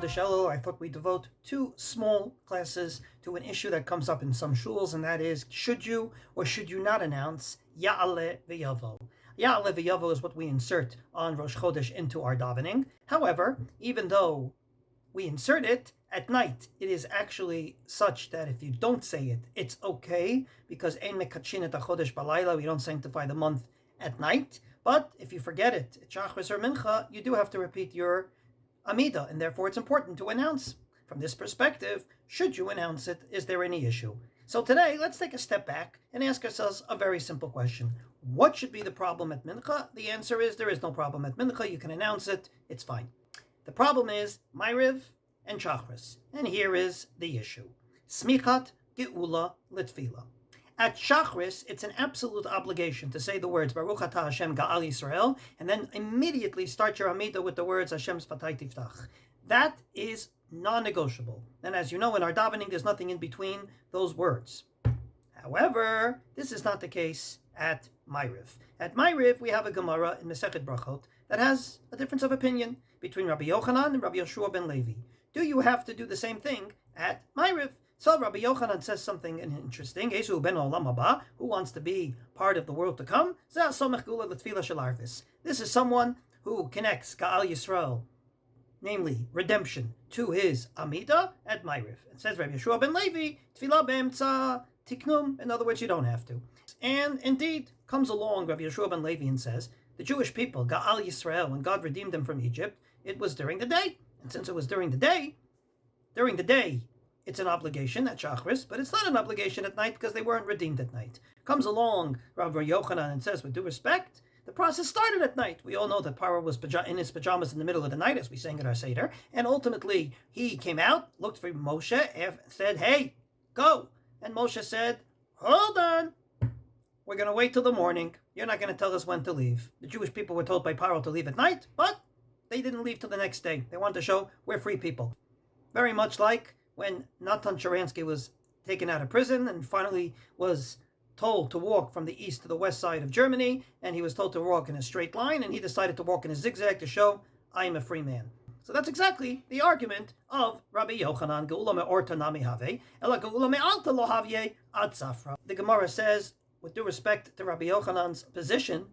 Chodesh Elul, I thought we'd devote 2 small classes to an issue that comes up in some shuls, and that is, should you or should you not announce Yaale Veyavo? Yaale Veyavo is what we insert on Rosh Chodesh into our davening. However, even though we insert it at night, it is actually such that if you don't say it, it's okay, because Ein Mekachin et HaChodesh Balayla, we don't sanctify the month at night. But if you forget it at Shacharit or Mincha, you do have to repeat your Amidah, and therefore it's important to announce. From this perspective, should you announce it? Is there any issue? So today, let's take a step back and ask ourselves a very simple question. What should be the problem at Mincha? The answer is there is no problem at Mincha. You can announce it. It's fine. The problem is Maariv and Shacharit. And here is the issue. Smichat Gאולה לתפילה. At Shacharit, it's an absolute obligation to say the words Baruch Atah Hashem Ga'al Yisrael, and then immediately start your Amidah with the words Hashem's Fatay Tiftach. That is non-negotiable. And as you know, in our davening, there's nothing in between those words. However, this is not the case at Maariv. At Maariv, we have a Gemara in Masechet Brachot that has a difference of opinion between Rabbi Yochanan and Rabbi Yeshua ben Levi. Do you have to do the same thing at Maariv? So Rabbi Yochanan says something interesting. Esu ben olam haba, who wants to be part of the world to come? Somech Gula letfilah shel arvis. This is someone who connects Ga'al Yisrael, namely redemption, to his Amidah at Maariv. It says Rabbi Yeshua ben Levi, tfilah be'emtza tiknum. In other words, you don't have to. And indeed, comes along Rabbi Yeshua ben Levi and says, the Jewish people, Ga'al Yisrael, when God redeemed them from Egypt, it was during the day. And since it was during the day, it's an obligation at Shacharit, but it's not an obligation at night because they weren't redeemed at night. Comes along Rabbi Yochanan and says, with due respect, the process started at night. We all know that Paro was in his pajamas in the middle of the night, as we sang in our Seder, and ultimately he came out, looked for Moshe, and said, hey, go. And Moshe said, hold on. We're going to wait till the morning. You're not going to tell us when to leave. The Jewish people were told by Paro to leave at night, but they didn't leave till the next day. They wanted to show we're free people. Very much like when Natan Sharansky was taken out of prison and finally was told to walk from the east to the west side of Germany, and he was told to walk in a straight line, and he decided to walk in a zigzag to show, I am a free man. So that's exactly the argument of Rabbi Yochanan, Gאולה me'orta nami have, ela Gאולה me'alta lo havye ad safra. The Gemara says, with due respect to Rabbi Yochanan's position,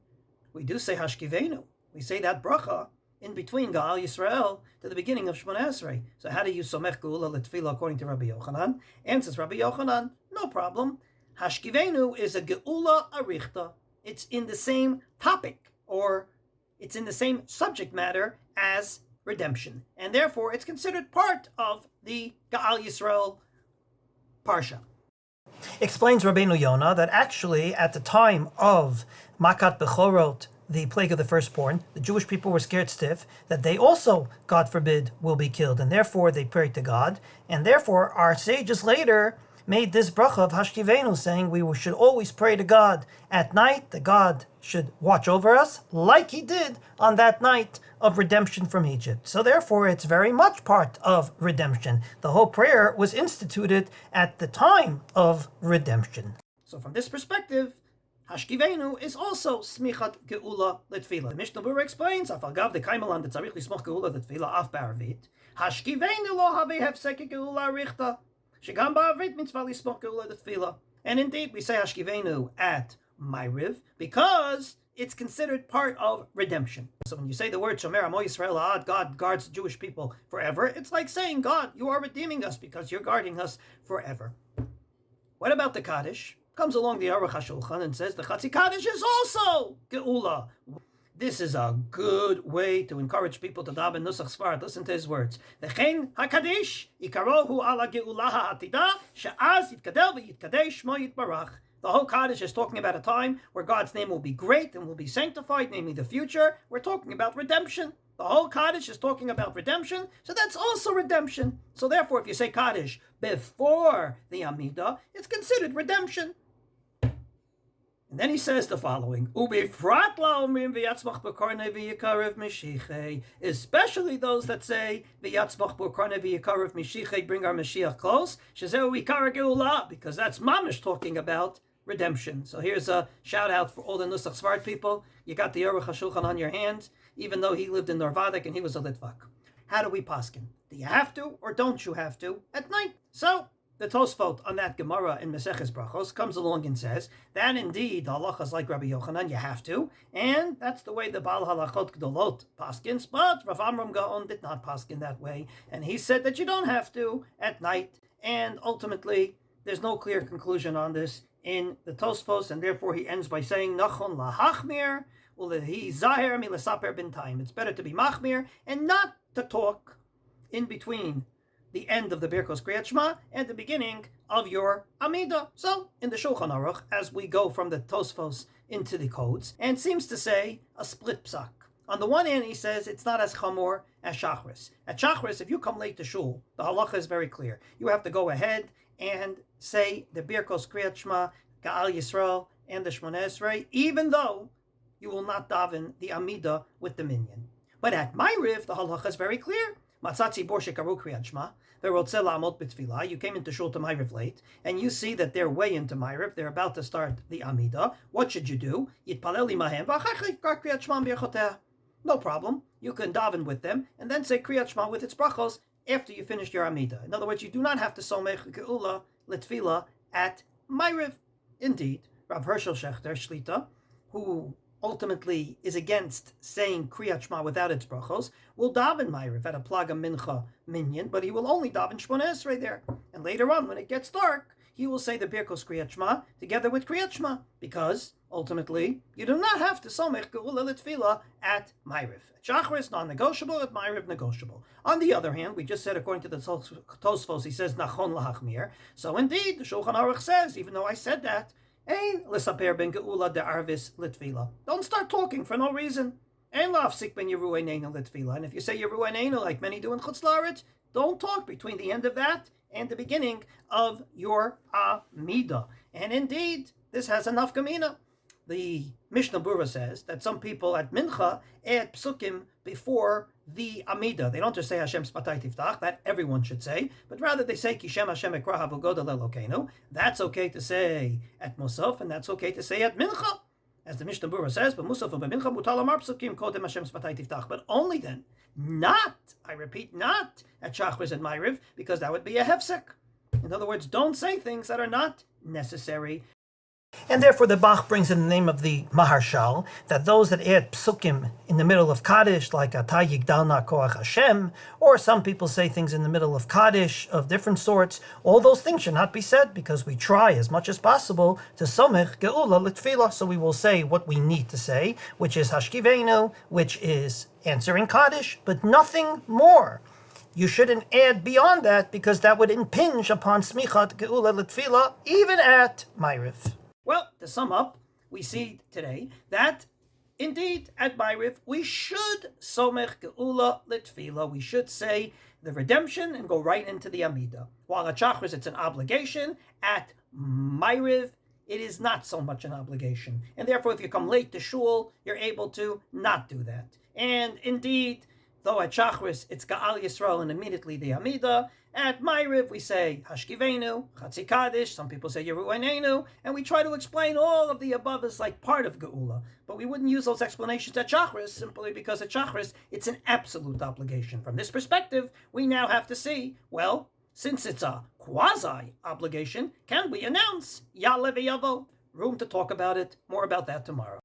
we do say Hashkivenu. We say that bracha in between Ga'al Yisrael to the beginning of Shemona Esrei. So how do you Somech Gאולה לתפילה according to Rabbi Yochanan? Answers Rabbi Yochanan, no problem. Hashkivenu is a Gאולה arichta. It's in the same topic, or it's in the same subject matter as redemption. And therefore, it's considered part of the Ga'al Yisrael Parsha. Explains Rabbeinu Yonah that actually at the time of Makat Bechorot, the plague of the firstborn, the Jewish people were scared stiff that they also, God forbid, will be killed, and therefore they prayed to God, and therefore our sages later made this bracha of Hashkivenu, saying we should always pray to God at night, that God should watch over us, like he did on that night of redemption from Egypt. So therefore it's very much part of redemption. The whole prayer was instituted at the time of redemption. So from this perspective, Hashkivenu is also smichat Gאולה לתפילה. The Mishnah Berurah explains, Afal gav de kaimelan de tzarich lismoch Gאולה לתפילה af ba'arvit. Hashkivenu lo have hefsek Gאולה arichta. Shegam ba'arvit mitzvah lismoch Gאולה לתפילה. And indeed, we say Hashkivenu at Maariv because it's considered part of redemption. So when you say the word Shomer Amo Yisrael Ad, God guards the Jewish people forever, it's like saying, God, you are redeeming us because you're guarding us forever. What about the Kaddish? Comes along the Aruch HaShulchan and says the Chatzi Kaddish is also Gאולה. This is a good way to encourage people to daven Nusach Sfard. Listen to his words. V'chein HaKaddish ikarohu ala Gאולה ha'atida she'az yitkadel v'yitkadesh shmo yitbarach. The whole Kaddish is talking about a time where God's name will be great and will be sanctified, namely the future. We're talking about redemption. The whole Kaddish is talking about redemption, so that's also redemption. So therefore, if you say Kaddish before the Amidah, it's considered redemption. And then he says the following, especially those that say, bring our Mashiach close, because that's mamish talking about redemption. So here's a shout out for all the Nusach Sfard people. You got the Aruch HaShulchan on your hands, even though he lived in Norvadik and he was a Litvak. How do we paskin? Do you have to or don't you have to at night? So the Tosfot on that Gemara in Maseches Brachos comes along and says that indeed the halacha is like Rabbi Yochanan, you have to, and that's the way the Baal Halachot Gdolot paskins, but Rav Amram Gaon did not paskin that way, and he said that you don't have to at night, and ultimately there's no clear conclusion on this in the Tosfos, and therefore he ends by saying Nachon lahachmir ulehi zahir milasaper bintayim. It's better to be machmir and not to talk in between the end of the Birkos Kriyat Shema and the beginning of your Amidah. So, in the Shulchan Aruch, as we go from the Tosfos into the codes, and seems to say a split psak. On the one hand, he says it's not as chamor as Shacharis. At Shacharis, if you come late to shul, the halacha is very clear. You have to go ahead and say the Birkos Kriyat Shema, Ga'al Yisrael, and the Shmoneh Esrei, even though you will not daven the Amidah with the minyan. But at Maariv, the halacha is very clear. Matzatzi bor shekaru kriyat shema, ve'rotzeh la'amod b'tefillah. You came into shul to Maariv late, and you see that they're way into Maariv. They're about to start the Amidah. What should you do? Yitpalel imahem v'achach kar kriyat shema b'yachoteh. No problem. You can daven with them, and then say kriyat shema with its brachos after you finish your Amidah. In other words, you do not have to somech geula letfilah at Maariv. Indeed, Rav Hershel Shechter Shlita, who ultimately is against saying Kriyat Shema without its brachos, will daven Maariv at a Plaga Mincha Minyan, but he will only daven Shmoneh Esrei there. And later on, when it gets dark, he will say the Birkos Kriyat Shema together with Kriyat Shema, because ultimately you do not have to somech geula letfilah at Maariv. At Shacharis, non-negotiable. At Maariv, negotiable. On the other hand, we just said according to the Tosfos, he says Nachon lahachmir. So indeed, the Shulchan Aruch says, even though I said that, Ein l'saper ben geula de arvis litfila. Don't start talking for no reason. Ein la'afsik ben yeru einenu litfila. And if you say yeru einenu like many do in Chutz La'aretz, don't talk between the end of that and the beginning of your Amidah. And indeed, this has enough gemina. The Mishnah Berurah says that some people at Mincha add psukim before the Amidah. They don't just say Hashem Sfatay Tiftach, that everyone should say, but rather they say Kishem Hashem Ekra Havugoda Lelokeinu. That's okay to say at Musaf, and that's okay to say at Mincha. As the Mishnah Berurah says, but Musaf and Mincha mutal amar psukim kodem Hashem Sfatay Tiftach, but only then, not, I repeat, not at Shacharis and Maariv, because that would be a hefsek. In other words, don't say things that are not necessary. And therefore the Bach brings in the name of the Maharshal that those that add psukim in the middle of Kaddish, like Atah Yigdalna Koach Hashem, or some people say things in the middle of Kaddish of different sorts, all those things should not be said because we try as much as possible to somech geula letfilah. So we will say what we need to say, which is Hashkivenu, which is answering Kaddish, but nothing more. You shouldn't add beyond that because that would impinge upon smichat geula letfilah even at Maariv. Well, to sum up, we see today that indeed at Maariv we should somech geula letfilah. We should say the redemption and go right into the Amidah. While at Shacharis it's an obligation, at Maariv it is not so much an obligation. And therefore if you come late to shul, you're able to not do that. And indeed, though at Shacharis it's Ga'al Yisrael and immediately the Amidah, at Maariv we say Hashkivenu, Chatzi Kaddish, some people say Yeru Einenu, and we try to explain all of the above as like part of Geula. But we wouldn't use those explanations at Shacharis simply because at Shacharis it's an absolute obligation. From this perspective, we now have to see, well, since it's a quasi-obligation, can we announce Yaale Veyavo? Room to talk about it. More about that tomorrow.